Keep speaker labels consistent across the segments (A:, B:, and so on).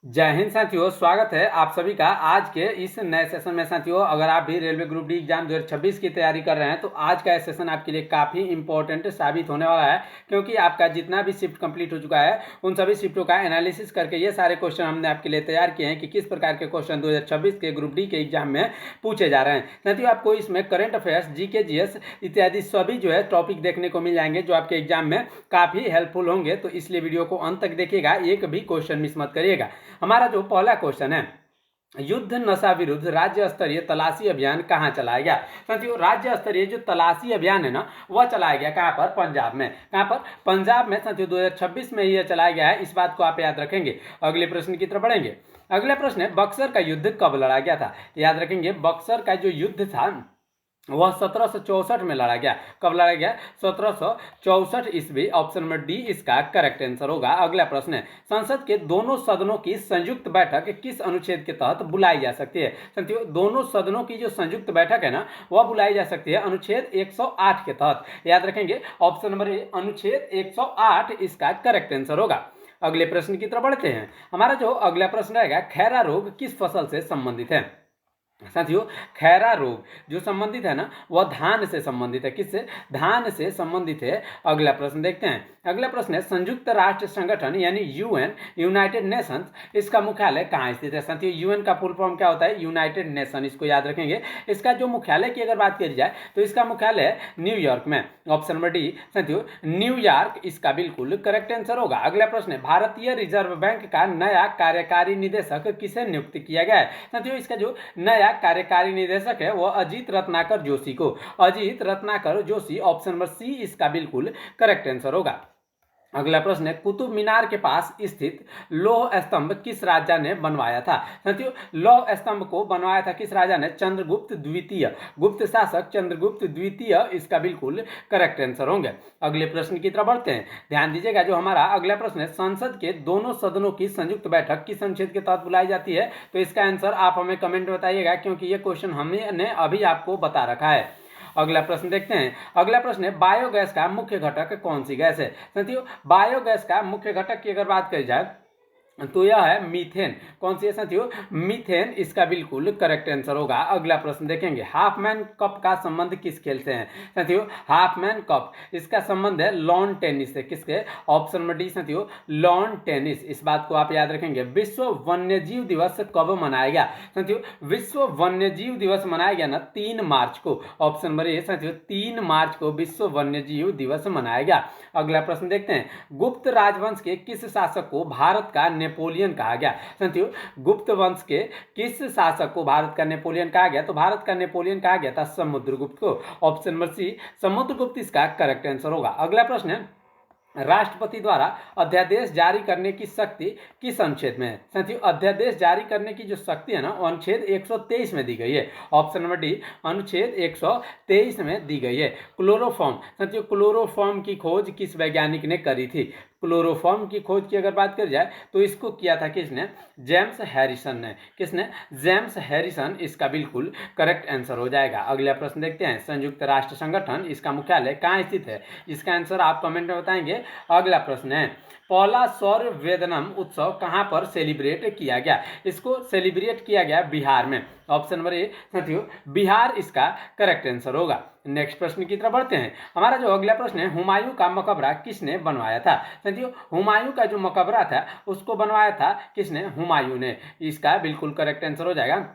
A: जय हिंद साथियों, स्वागत है आप सभी का आज के इस नए सेशन में। साथियों, अगर आप भी रेलवे ग्रुप डी एग्जाम 2026 की तैयारी कर रहे हैं तो आज का सेशन आपके लिए काफ़ी इंपॉर्टेंट साबित होने वाला है, क्योंकि आपका जितना भी शिफ्ट कंप्लीट हो चुका है उन सभी शिफ्टों का एनालिसिस करके ये सारे क्वेश्चन हमने आपके लिए तैयार किए हैं कि किस प्रकार के क्वेश्चन 2026 के ग्रुप डी के एग्जाम में पूछे जा रहे हैं। साथियों, आपको इसमें करंट अफेयर्स, जीके, जीएस इत्यादि सभी जो है टॉपिक देखने को मिल जाएंगे जो आपके एग्जाम में काफ़ी हेल्पफुल होंगे, तो इसलिए वीडियो को अंत तक देखिएगा, एक भी क्वेश्चन मिस मत करिएगा। हमारा जो पहला क्वेश्चन है, युद्ध नशा विरुद्ध राज्य स्तरीय तलाशी अभियान कहाँ चलाया गया। साथियों, राज्य स्तरीय जो तलाशी अभियान है ना, वह चलाया गया कहाँ पर? पंजाब में। कहाँ पर? पंजाब में। साथियों, 2026 में यह चलाया गया है, इस बात को आप याद रखेंगे। अगले प्रश्न की तरफ बढ़ेंगे। अगला प्रश्न है, बक्सर का युद्ध कब लड़ा गया था? याद रखेंगे, बक्सर का जो युद्ध था वह 1764 में लड़ा गया। कब लड़ा गया? 1764 ईस्वी। ऑप्शन नंबर डी इसका करेक्ट आंसर होगा। अगला प्रश्न है, संसद के दोनों सदनों की संयुक्त बैठक किस अनुच्छेद के तहत बुलाई जा सकती है? साथियों, दोनों सदनों की जो संयुक्त बैठक है ना, वह बुलाई जा सकती है अनुच्छेद 108 के तहत। याद रखेंगे, ऑप्शन नंबर ए अनुच्छेद 108 इसका करेक्ट आंसर होगा। अगले प्रश्न की तरफ बढ़ते हैं। हमारा जो अगला प्रश्न रहेगा, खैरा रोग किस फसल से संबंधित है? साथियों, खैरा रोग जो संबंधित है ना, वह धान से संबंधित है। किससे? धान से संबंधित है। अगला प्रश्न देखते हैं। अगला प्रश्न है, संयुक्त राष्ट्र संगठन यानी यूएन, यूनाइटेड नेशंस, इसका मुख्यालय कहाँ स्थित है? साथियों, यूएन का फुल फॉर्म क्या होता है? United nation. इसको याद रखेंगे। इसका जो मुख्यालय की अगर बात करी जाए तो इसका मुख्यालय है न्यूयॉर्क में। ऑप्शन नंबर डी साथियों, न्यूयॉर्क इसका बिल्कुल करेक्ट आंसर होगा। अगला प्रश्न है, भारतीय रिजर्व बैंक का नया कार्यकारी निदेशक किसे नियुक्त किया गया है? साथियों, इसका जो नया कार्यकारी निदेशक है वह अजीत रत्नाकर जोशी को। Ajit Ratnakar Joshi, option number C इसका बिल्कुल करेक्ट आंसर होगा। अगला प्रश्न है, कुतुब मीनार के पास स्थित लौह स्तंभ किस राजा ने बनवाया था? साथियों, लौह स्तंभ को बनवाया था किस राजा ने? चंद्रगुप्त द्वितीय। गुप्त शासक चंद्रगुप्त द्वितीय इसका बिल्कुल करेक्ट आंसर होंगे। अगले प्रश्न की तरफ बढ़ते हैं। ध्यान दीजिएगा, जो हमारा अगला प्रश्न है, संसद के दोनों सदनों की संयुक्त बैठक किस अनुच्छेद के तहत बुलाई जाती है? तो इसका आंसर आप हमें कमेंट में बताइएगा, क्योंकि ये क्वेश्चन हमने अभी आपको बता रखा है। अगला प्रश्न देखते हैं। अगला प्रश्न है, बायोगैस का मुख्य घटक कौन सी गैस है? साथियों, बायोगैस का मुख्य घटक की अगर बात करी जाए तो यह है मीथेन। कौन सी है साथियों? मीथेन इसका बिल्कुल करेक्ट आंसर होगा। अगला प्रश्न देखेंगे, हाफमैन कप का संबंध किस खेल से है? साथियों, हाफमैन कप इसका संबंध है लॉन टेनिस से। किसके? ऑप्शन नंबर डी साथियों, लॉन टेनिस। इस बात को आप याद रखेंगे। विश्व वन्यजीव दिवस कब मनाया गया? साथियों, विश्व वन्यजीव दिवस मनाया गया ना 3 मार्च को। ऑप्शन नंबर ए साथियों, 3 मार्च को विश्व वन्यजीव दिवस मनाया गया। अगला प्रश्न देखते हैं, गुप्त राजवंश के किस शासक को भारत का नेपोलियन कहा गया? साथियों, गुप्त वंश के किस शासक को भारत का नेपोलियन कहा गया? तो भारत का नेपोलियन कहा गया था समुद्रगुप्त को। ऑप्शन नंबर सी समुद्रगुप्त इसका करेक्ट आंसर होगा। अगला प्रश्न है, राष्ट्रपति द्वारा अध्यादेश जारी करने की शक्ति किस अनुच्छेद में है? साथियों, अध्यादेश जारी करने की जो शक्ति है ना, अनुच्छेद 123 में दी गई है। ऑप्शन नंबर डी अनुच्छेद 123 में दी गई है। क्लोरोफॉर्म। साथियों, क्लोरोफॉर्म की खोज किस वैज्ञानिक ने करी थी? क्लोरोफॉर्म की खोज की अगर बात करी जाए तो इसको किया था किसने? जेम्स हैरिसन ने। किसने? जेम्स हैरिसन इसका बिल्कुल करेक्ट आंसर हो जाएगा। अगला प्रश्न देखते हैं, संयुक्त राष्ट्र संगठन इसका मुख्यालय कहाँ स्थित है? इसका आंसर आप कमेंट में बताएंगे। अगला प्रश्न है, पहला सौर वेदनम उत्सव कहां पर सेलिब्रेट किया गया? इसको सेलिब्रेट किया गया बिहार में। ऑप्शन नंबर ए साथियों, बिहार इसका करेक्ट आंसर होगा। नेक्स्ट प्रश्न की तरफ बढ़ते हैं। हमारा जो अगला प्रश्न है, हुमायूं का मकबरा किसने बनवाया था? साथियों, हुमायूं का जो मकबरा था उसको बनवाया था किसने? हुमायूं ने। इसका बिल्कुल करेक्ट आंसर हो जाएगा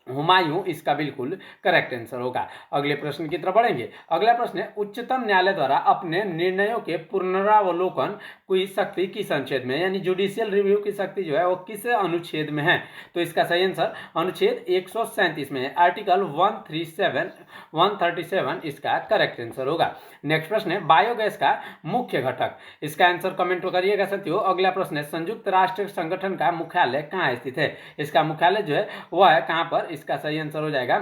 A: हुमायूं इसका बिल्कुल करेक्ट आंसर होगा। अगले प्रश्न की तरफ बढ़ेंगे। अगला प्रश्न है, उच्चतम न्यायालय द्वारा अपने निर्णयों के पुनरावलोकन की शक्ति किस अनुच्छेद में, यानी जुडिशियल रिव्यू की शक्ति जो है वो किस अनुच्छेद में है? तो इसका सही आंसर अनुच्छेद 137 में है। आर्टिकल 137 इसका करेक्ट आंसर होगा। नेक्स्ट प्रश्न है, बायोगैस का मुख्य घटक। इसका आंसर कमेंट करिएगा साथियों। अगला प्रश्न है, संयुक्त राष्ट्र संगठन का मुख्यालय कहाँ स्थित है? इसका मुख्यालय जो है वह है कहाँ पर? इसका सही आंसर हो जाएगा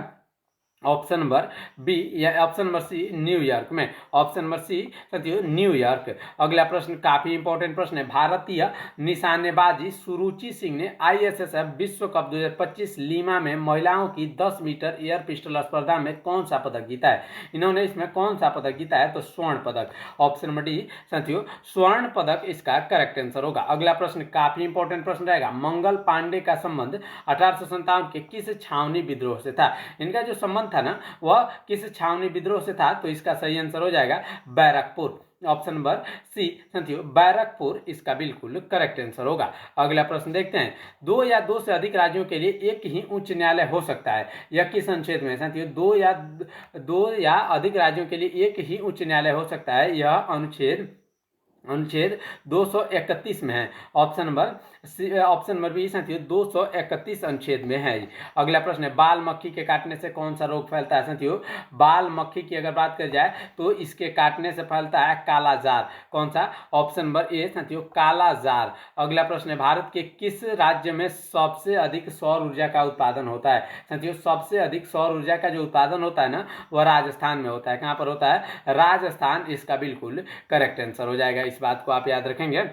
A: ऑप्शन नंबर बी या ऑप्शन नंबर सी न्यूयॉर्क में, ऑप्शन नंबर सी साथियों न्यूयॉर्क। अगला प्रश्न काफी इंपॉर्टेंट प्रश्न है। भारतीय निशानेबाजी सुरुचि सिंह ने ISSF विश्व कप 2025 लीमा में महिलाओं की 10 मीटर एयर पिस्टल स्पर्धा में कौन सा पदक जीता है? इन्होंने इसमें कौन सा पदक जीता है? तो स्वर्ण पदक, ऑप्शन नंबर डी साथियों स्वर्ण पदक इसका करेक्ट आंसर होगा। अगला प्रश्न काफी इंपॉर्टेंट प्रश्न रहेगा। मंगल पांडे का संबंध 1857 के किस छावनी विद्रोह से था? इनका जो संबंध था ना वह किस छावनी विद्रोह से था? तो इसका सही आंसर हो जाएगा बैरकपुर, ऑप्शन नंबर सी साथियों बैरकपुर इसका बिल्कुल करेक्ट आंसर होगा। अगला प्रश्न देखते हैं। दो या दो से अधिक राज्यों के लिए एक ही उच्च न्यायालय हो सकता है, यह किस अनुच्छेद में? साथियों दो या अधिक राज्यों के लिए एक ही उच्च न्यायालय हो सकता है, यह अनुच्छेद 231 में है, ऑप्शन नंबर बी साथियों 231 अनुच्छेद में है। अगला प्रश्न है। बाल मक्खी के काटने से कौन सा रोग फैलता है? साथियों बाल मक्खी की अगर बात कर जाए तो इसके काटने से फैलता है कालाजार। कौन सा? ऑप्शन नंबर ए साथियों कालाजार। अगला प्रश्न है। भारत के किस राज्य में सबसे अधिक सौर ऊर्जा का उत्पादन होता है? साथियों सबसे अधिक सौर ऊर्जा का जो उत्पादन होता है ना वह राजस्थान में होता है। कहां पर होता है? राजस्थान इसका बिल्कुल करेक्ट आंसर हो जाएगा। इस बात को आप याद रखेंगे।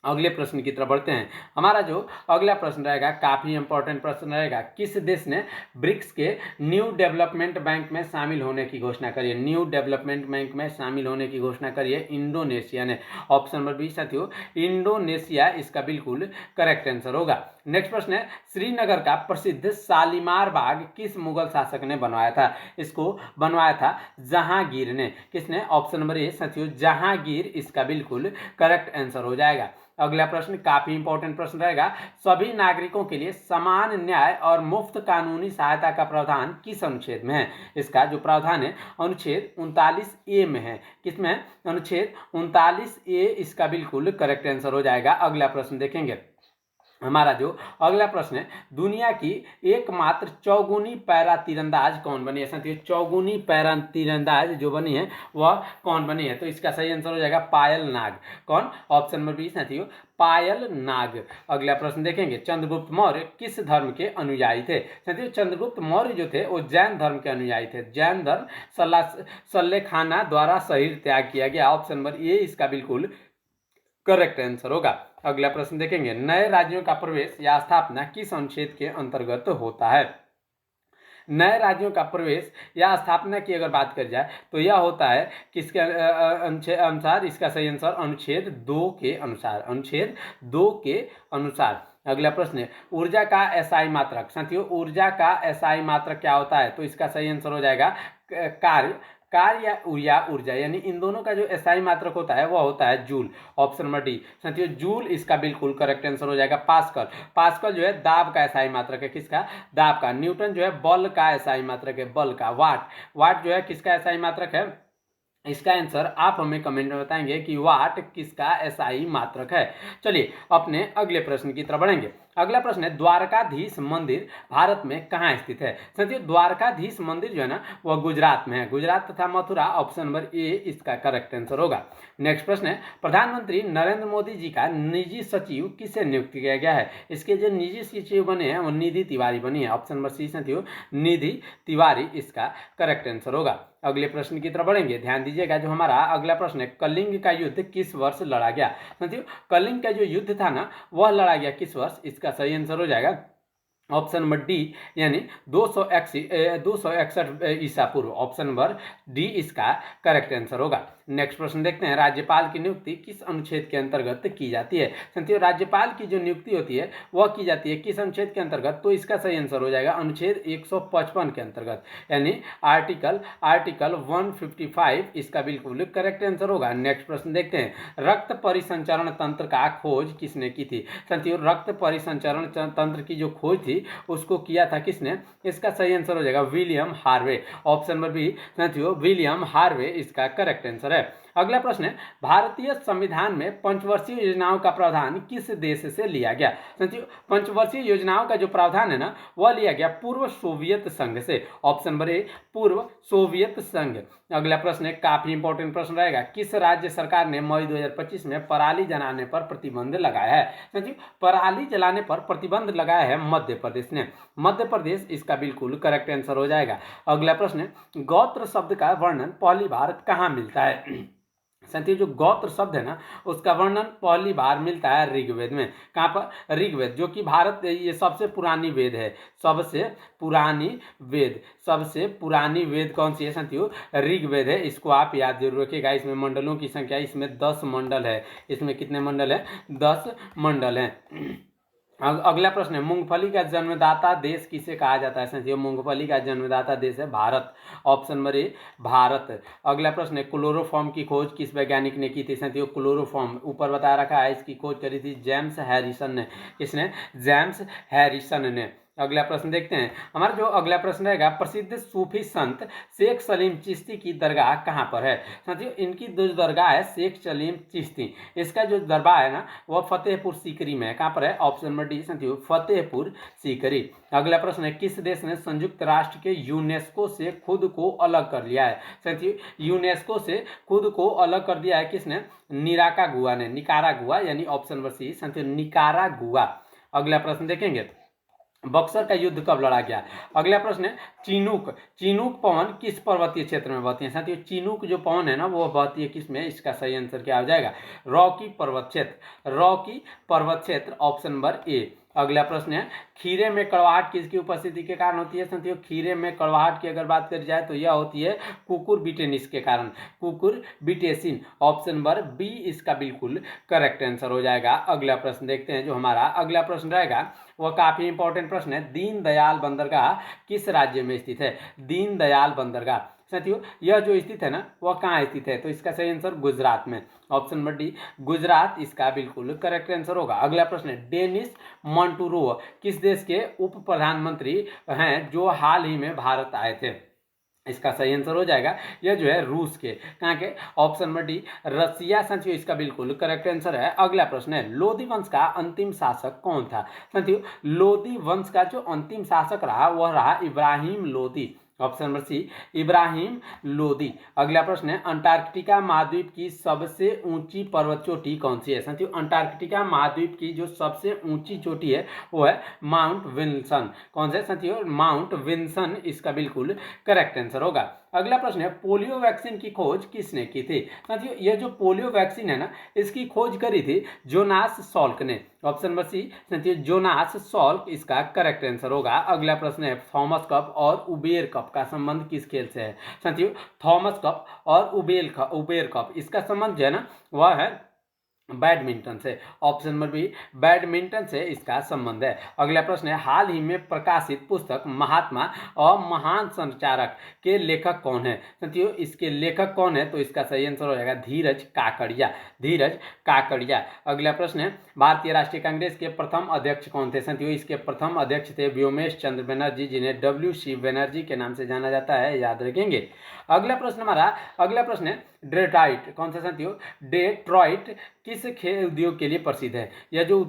A: अगले प्रश्न की तरफ बढ़ते हैं। हमारा जो अगला प्रश्न रहेगा काफी इंपॉर्टेंट प्रश्न रहेगा। किस देश ने ब्रिक्स के न्यू डेवलपमेंट बैंक में शामिल होने की घोषणा करी है? न्यू डेवलपमेंट बैंक में शामिल होने की घोषणा करी है इंडोनेशिया ने, ऑप्शन नंबर बी साथियों इंडोनेशिया इसका बिल्कुल करेक्ट आंसर होगा। नेक्स्ट प्रश्न है। श्रीनगर का प्रसिद्ध शालीमार बाग किस मुगल शासक ने बनवाया था? इसको बनवाया था जहांगीर ने। किसने? ऑप्शन नंबर ए साथियों जहांगीर इसका बिल्कुल करेक्ट आंसर हो जाएगा। अगला प्रश्न काफी इंपॉर्टेंट प्रश्न रहेगा। सभी नागरिकों के लिए समान न्याय और मुफ्त कानूनी सहायता का प्रावधान किस अनुच्छेद में है? इसका जो प्रावधान है अनुच्छेद 39A में है। किसमें? अनुच्छेद 39A इसका बिल्कुल करेक्ट आंसर हो जाएगा। अगला प्रश्न देखेंगे। हमारा जो अगला प्रश्न है। दुनिया की एकमात्र चौगुनी पैरा तीरंदाज कौन बनी है? साथियों चौगुनी पैरा तीरंदाज जो बनी है वह कौन बनी है? तो इसका सही आंसर हो जाएगा पायल नाग। कौन? ऑप्शन नंबर बी साथियों पायल नाग। अगला प्रश्न देखेंगे। चंद्रगुप्त मौर्य किस धर्म के अनुयायी थे? साथियों चंद्रगुप्त मौर्य जो थे वो जैन धर्म के अनुयायी थे। जैन धर्म सल्लेखाना द्वारा शरीर त्याग किया गया। ऑप्शन नंबर ए इसका बिल्कुल करेक्ट आंसर होगा। अगला प्रश्न देखेंगे। नए राज्यों का प्रवेश या स्थापना किस अनुच्छेद के अंतर्गत होता है? नए राज्यों का प्रवेश या स्थापना की अगर बात कर जाए तो यह होता है किसके अनुसार? इसका सही आंसर अनुच्छेद 2 के अनुसार, अनुच्छेद 2 के अनुसार। अगला प्रश्न है। ऊर्जा का एसआई मात्रक। साथियों ऊर्जा का एसआई मात्रक क्या होता है? तो इसका सही आंसर हो जाएगा कार्य या ऊर्जा, यानी इन दोनों का जो एसआई मात्रक होता है वह होता है जूल, ऑप्शन नंबर डी साथियों जूल इसका बिल्कुल करेक्ट आंसर हो जाएगा। पास्कल जो है दाब का एसआई मात्रक है। किसका? दाब का। न्यूटन जो है बल का एसआई मात्रक है, बल का। वाट जो है किसका एसआई मात्रक है? इसका आंसर आप हमें कमेंट में बताएंगे कि वाट किसका एसआई मात्रक है। चलिए अपने अगले प्रश्न की तरफ बढ़ेंगे। अगला प्रश्न है। द्वारकाधीश मंदिर भारत में कहाँ स्थित है? साथियों द्वारकाधीश मंदिर जो है ना वह गुजरात में है। गुजरात तथा मथुरा, ऑप्शन नंबर ए इसका करेक्ट आंसर होगा। नेक्स्ट प्रश्न है। प्रधानमंत्री नरेंद्र मोदी जी का निजी सचिव किसे नियुक्त किया गया है? इसके जो निजी सचिव बने हैं वो निधि तिवारी बनी है। ऑप्शन नंबर सी साथियों निधि तिवारी इसका करेक्ट आंसर होगा। अगले प्रश्न की तरफ बढ़ेंगे। ध्यान दीजिएगा। जो हमारा अगला प्रश्न है। कलिंग का युद्ध किस वर्ष लड़ा गया? साथियों कलिंग का जो युद्ध था ना वह लड़ा गया किस वर्ष? इसका सही आंसर हो जाएगा ऑप्शन नंबर डी, यानी 261 ईसा पूर्व। ऑप्शन नंबर डी इसका करेक्ट आंसर होगा। नेक्स्ट प्रश्न देखते हैं। राज्यपाल की नियुक्ति किस अनुच्छेद के अंतर्गत की जाती है? साथियों राज्यपाल की जो नियुक्ति होती है वह की जाती है किस अनुच्छेद के अंतर्गत? तो इसका सही आंसर हो जाएगा अनुच्छेद 155 के अंतर्गत, यानी आर्टिकल 155 इसका बिल्कुल करेक्ट आंसर होगा। नेक्स्ट प्रश्न देखते हैं। रक्त परिसंचरण तंत्र का खोज किसने की थी? साथियों रक्त परिसंचरण तंत्र की जो खोज थी उसको किया था किसने? इसका सही आंसर हो जाएगा William Harvey. Option number B साथियों विलियम हार्वे इसका करेक्ट आंसर है। अगला प्रश्न है, भारतीय संविधान में पंचवर्षीय योजनाओं का प्रावधान किस देश से लिया गया? साथियों, पंचवर्षीय योजनाओं का जो प्रावधान है ना, वह लिया गया पूर्व सोवियत संघ से। ऑप्शन नंबर ए, पूर्व सोवियत संघ। अगला प्रश्न है, काफी इंपॉर्टेंट प्रश्न रहेगा, किस राज्य सरकार ने मई 2025 में पराली जलाने पर प्रतिबंध लगाया है? साथियों, पराली जलाने पर प्रतिबंध लगाया है मध्य प्रदेश ने। मध्य प्रदेश इसका बिल्कुल करेक्ट आंसर हो जाएगा। अगला प्रश्न है, गोत्र शब्द का वर्णन पहली बार कहाँ मिलता है? साथियों, जो गोत्र शब्द है ना, उसका वर्णन पहली बार मिलता है ऋग्वेद में। कहाँ पर? ऋग्वेद, जो कि भारत ये सबसे पुरानी वेद है। सबसे पुरानी वेद, सबसे पुरानी वेद कौन सी है साथियों? ऋग्वेद है। इसको आप याद जरूर रखिएगा। इसमें मंडलों की संख्या, इसमें 10 मंडल है। इसमें कितने मंडल है? 10 मंडल हैं। अगला प्रश्न है, मूंगफली का जन्मदाता देश किसे कहा जाता है? साथियों, मूंगफली का जन्मदाता देश है Bharat. Option number A, Bharat. अगला प्रश्न है, क्लोरोफॉर्म की खोज किस वैज्ञानिक ने की थी? साथियों, क्लोरोफॉर्म ऊपर बता रखा है, इसकी खोज करी थी जेम्स हैरिसन ने। किसने? जेम्स हैरिसन ने। अगला प्रश्न देखते हैं। हमारा जो अगला प्रश्न रहेगा, प्रसिद्ध सूफी संत शेख सलीम चिश्ती की दरगाह कहाँ पर है? साथियों, इनकी जो दरगाह है शेख सलीम चिश्ती, इसका जो दरबार है ना, वह फतेहपुर सीकरी में है। कहाँ पर है? ऑप्शन नंबर डी साथियों, फतेहपुर सीकरी। अगला प्रश्न है, किस देश ने संयुक्त राष्ट्र के यूनेस्को से खुद को अलग कर लिया है? साथियों, यूनेस्को से खुद को अलग कर दिया है किसने? निकारागुआ ने। निकारागुआ यानी ऑप्शन नंबर सी साथियों, निकारागुआ। अगला प्रश्न देखेंगे, बक्सर का युद्ध कब लड़ा गया? अगला प्रश्न है, चिनूक, चिनूक पवन किस पर्वतीय क्षेत्र में बहती है? साथियों, चिनूक जो पवन है ना, वो बहती है किस में? इसका सही आंसर क्या हो जाएगा? रॉकी पर्वत क्षेत्र। रॉकी पर्वत क्षेत्र, ऑप्शन नंबर ए। अगला प्रश्न है, खीरे में कड़वाहट किसकी उपस्थिति के कारण होती है? साथियों, खीरे में कड़वाहट की अगर बात करी जाए तो यह होती है कुकुरबिटेसिन के कारण। कुकुरबिटेसिन, ऑप्शन नंबर बी इसका बिल्कुल करेक्ट आंसर हो जाएगा। अगला प्रश्न देखते हैं। जो हमारा अगला प्रश्न रहेगा वह काफी इंपॉर्टेंट प्रश्न है, दीनदयाल बंदरगाह किस राज्य में स्थित है? दीनदयाल बंदरगाह साथियों, यह जो स्थित है ना, वह कहाँ स्थित है? तो इसका सही आंसर गुजरात में। ऑप्शन नंबर डी, गुजरात इसका बिल्कुल करेक्ट आंसर होगा। अगला प्रश्न है, डेनिस मोंटूरो किस देश के उप प्रधानमंत्री हैं जो हाल ही में भारत आए थे? इसका सही आंसर हो जाएगा, यह जो है रूस के। कहाँ के? ऑप्शन नंबर डी, रसिया। साथियों, इसका बिल्कुल करेक्ट आंसर है। अगला प्रश्न है, लोदी वंश का अंतिम शासक कौन था? साथियों, लोदी वंश का जो अंतिम शासक रहा वह रहा Ibrahim Lodi. Option number C, Ibrahim Lodi. अगला प्रश्न है, अंटार्कटिका महाद्वीप की सबसे ऊंची पर्वत चोटी कौन सी है? साथियों, अंटार्कटिका महाद्वीप की जो सबसे ऊंची चोटी है वो है माउंट विल्सन। कौन सा साथियों? माउंट विल्सन इसका बिल्कुल करेक्ट आंसर होगा। अगला प्रश्न है, पोलियो वैक्सीन की खोज किसने की थी? साथियों, यह जो पोलियो वैक्सीन है ना, इसकी खोज करी थी जोनास सॉल्क ने। ऑप्शन नंबर सी साथियों, जोनास सॉल्क इसका करेक्ट आंसर होगा। अगला प्रश्न है, थॉमस कप और उबेर कप का संबंध किस खेल से है? साथियों, थॉमस कप और उबेर कप इसका संबंध जो है ना, वह है बैडमिंटन से। ऑप्शन नंबर बी, बैडमिंटन से इसका संबंध है। अगला प्रश्न है, हाल ही में प्रकाशित पुस्तक महात्मा और महान संचारक के लेखक कौन है? साथियों, इसके लेखक कौन है? तो इसका सही आंसर हो जाएगा धीरज काकड़िया। धीरज काकड़िया। अगला प्रश्न है, भारतीय राष्ट्रीय कांग्रेस के प्रथम अध्यक्ष कौन थे? साथियों, इसके प्रथम अध्यक्ष थे व्योमेश चंद्र बनर्जी, जिन्हें डब्ल्यू.सी. बनर्जी के नाम से जाना जाता है, याद रखेंगे। अगला प्रश्न हमारा अगला प्रश्न है, डेट्रॉइट। कौन सा साथियों? डेट्रॉइट किस खेल उद्योग के लिए प्रसिद्ध है? यह जो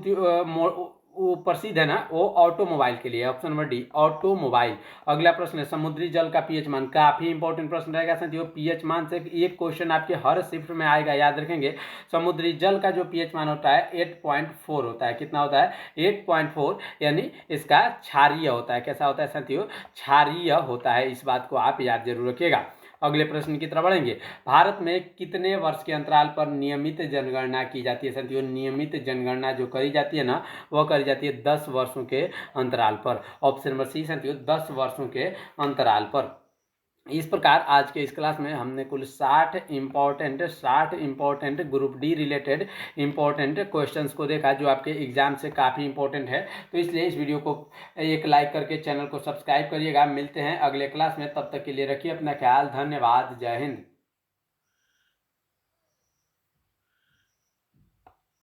A: प्रसिद्ध है ना, वो ऑटोमोबाइल के लिए। Option number D, automobile. अगला प्रश्न है, समुद्री जल का पीएच मान। काफी इंपॉर्टेंट प्रश्न रहेगा साथियों, पीएच मान से एक क्वेश्चन आपके हर शिफ्ट में आएगा, याद रखेंगे। समुद्री जल का जो पीएच मान होता है 8.4 होता है। कितना होता है? 8.4, यानी इसका क्षारीय होता है। कैसा होता है साथियों? क्षारीय होता है। इस बात को आप याद जरूर रखिएगा। अगले प्रश्न की तरफ बढ़ेंगे, भारत में कितने वर्ष के अंतराल पर नियमित जनगणना की जाती है? साथियों, नियमित जनगणना जो करी जाती है ना, वह करी जाती है 10 वर्षों के अंतराल पर। ऑप्शन नंबर सी साथियों, 10 वर्षों के अंतराल पर। इस प्रकार आज के इस क्लास में हमने कुल 60 important group D related important questions को देखा, जो आपके एग्जाम से काफ़ी इंपॉर्टेंट है। तो इसलिए इस वीडियो को एक लाइक करके चैनल को सब्सक्राइब करिएगा। मिलते हैं अगले क्लास में, तब तक के लिए रखिए अपना ख्याल। धन्यवाद। जय हिंद।